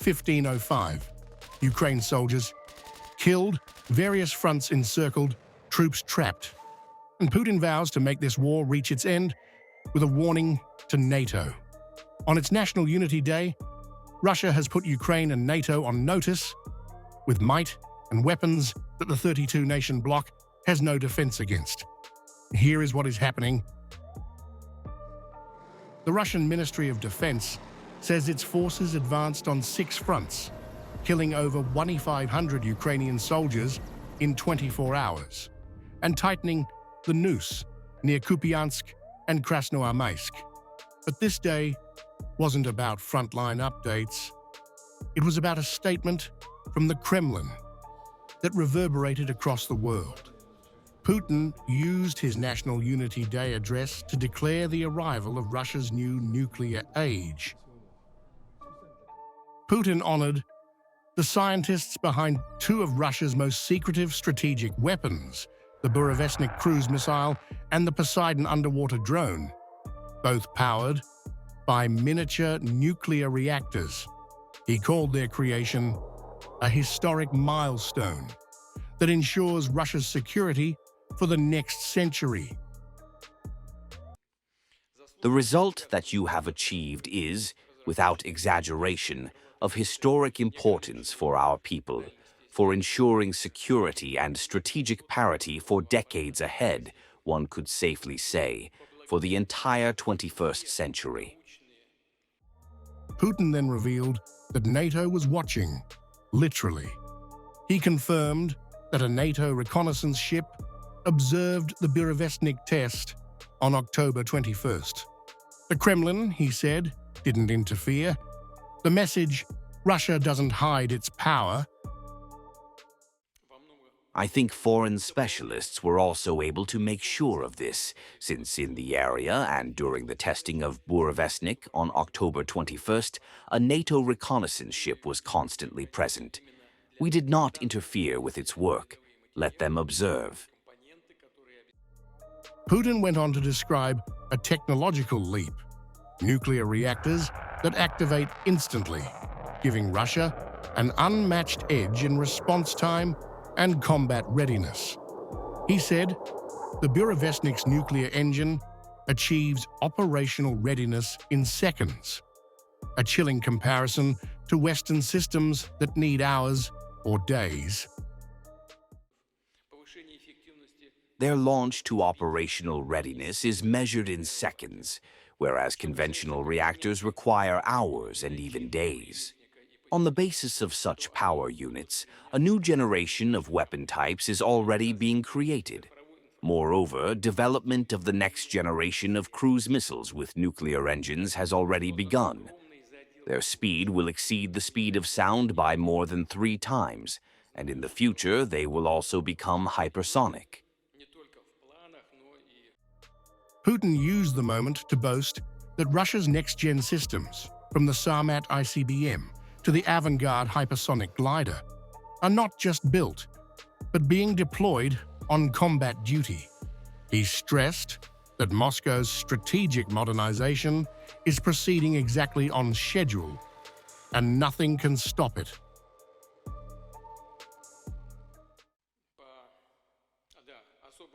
1505. Ukraine soldiers killed, various fronts encircled, troops trapped. And Putin vows to make this war reach its end with a warning to NATO. On its National Unity Day, Russia has put Ukraine and NATO on notice with might and weapons that the 32-nation bloc has no defense against. Here is what is happening. The Russian Ministry of Defense says its forces advanced on 6 fronts, killing over 2,500 Ukrainian soldiers in 24 hours, and tightening the noose near Kupiansk and Krasnoarmeysk. But this day wasn't about frontline updates. It was about a statement from the Kremlin that reverberated across the world. Putin used his National Unity Day address to declare the arrival of Russia's new nuclear age. Putin honored the scientists behind 2 of Russia's most secretive strategic weapons, the Burevestnik cruise missile and the Poseidon underwater drone, both powered by miniature nuclear reactors. He called their creation a historic milestone that ensures Russia's security for the next century. The result that you have achieved is, without exaggeration, of historic importance for our people, for ensuring security and strategic parity for decades ahead, one could safely say, for the entire 21st century. Putin then revealed that NATO was watching, literally. He confirmed that a NATO reconnaissance ship observed the Burevestnik test on October 21st. The Kremlin, he said, didn't interfere. The message, Russia doesn't hide its power. I think foreign specialists were also able to make sure of this, since in the area and during the testing of Burevestnik on October 21st, a NATO reconnaissance ship was constantly present. We did not interfere with its work. Let them observe. Putin went on to describe a technological leap, nuclear reactors that activate instantly, giving Russia an unmatched edge in response time and combat readiness. He said, the Burevestnik's nuclear engine achieves operational readiness in seconds, a chilling comparison to Western systems that need hours or days. Their launch to operational readiness is measured in seconds, whereas conventional reactors require hours and even days. On the basis of such power units, a new generation of weapon types is already being created. Moreover, development of the next generation of cruise missiles with nuclear engines has already begun. Their speed will exceed the speed of sound by more than 3 times, and in the future they will also become hypersonic. Putin used the moment to boast that Russia's next-gen systems, from the sarmat ICBM to the avangard hypersonic glider, are not just built, but being deployed on combat duty. He stressed that Moscow's strategic modernization is proceeding exactly on schedule, and nothing can stop it.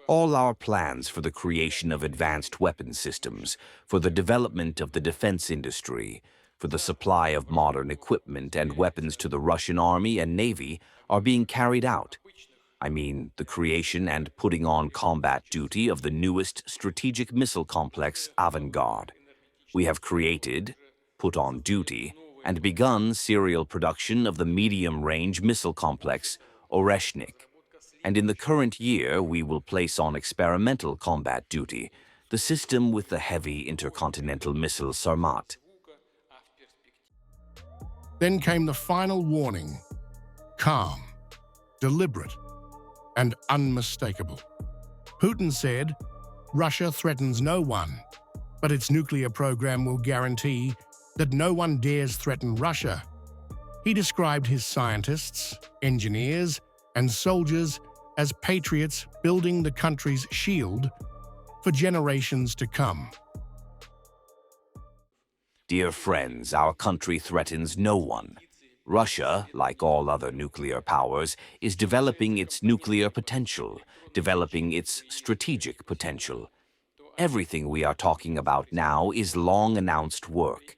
All our plans for the creation of advanced weapon systems, for the development of the defense industry, for the supply of modern equipment and weapons to the Russian Army and Navy are being carried out. I mean, the creation and putting on combat duty of the newest strategic missile complex, Avangard. We have created, put on duty, and begun serial production of the medium-range missile complex, Burevestnik. And in the current year, we will place on experimental combat duty the system with the heavy intercontinental missile sarmat. Then came the final warning, calm, deliberate, and unmistakable. Putin said, Russia threatens no one, but its nuclear program will guarantee that no one dares threaten Russia. He described his scientists, engineers, and soldiers as patriots building the country's shield for generations to come. Dear friends, our country threatens no one. Russia, like all other nuclear powers, is developing its nuclear potential, developing its strategic potential. Everything we are talking about now is long-announced work.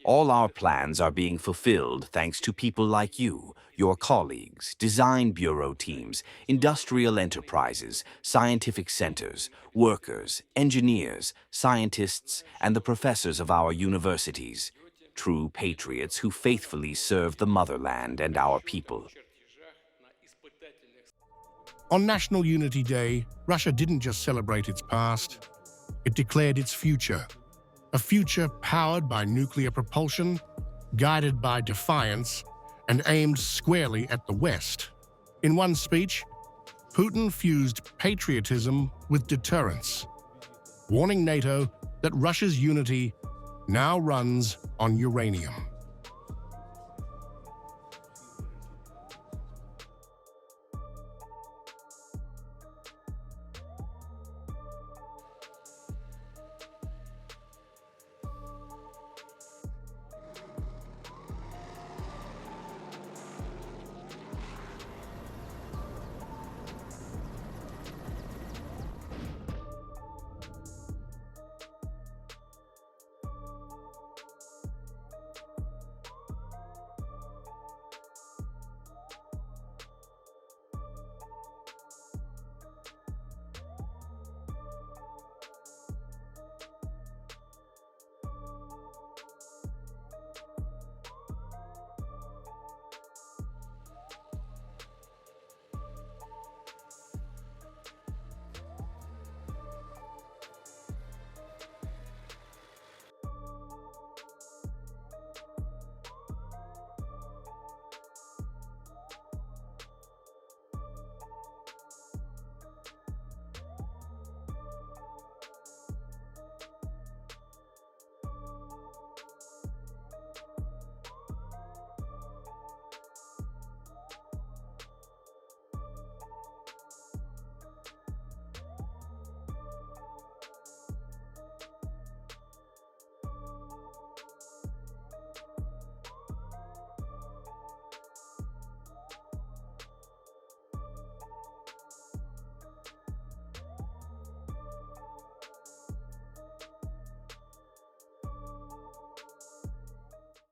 All our plans are being fulfilled thanks to people like you, your colleagues, design bureau teams, industrial enterprises, scientific centers, workers, engineers, scientists, and the professors of our universities. True patriots who faithfully serve the motherland and our people. On National Unity Day, Russia didn't just celebrate its past, it declared its future. A future powered by nuclear propulsion, guided by defiance, and aimed squarely at the West. In one speech, Putin fused patriotism with deterrence, warning NATO that Russia's unity now runs on uranium.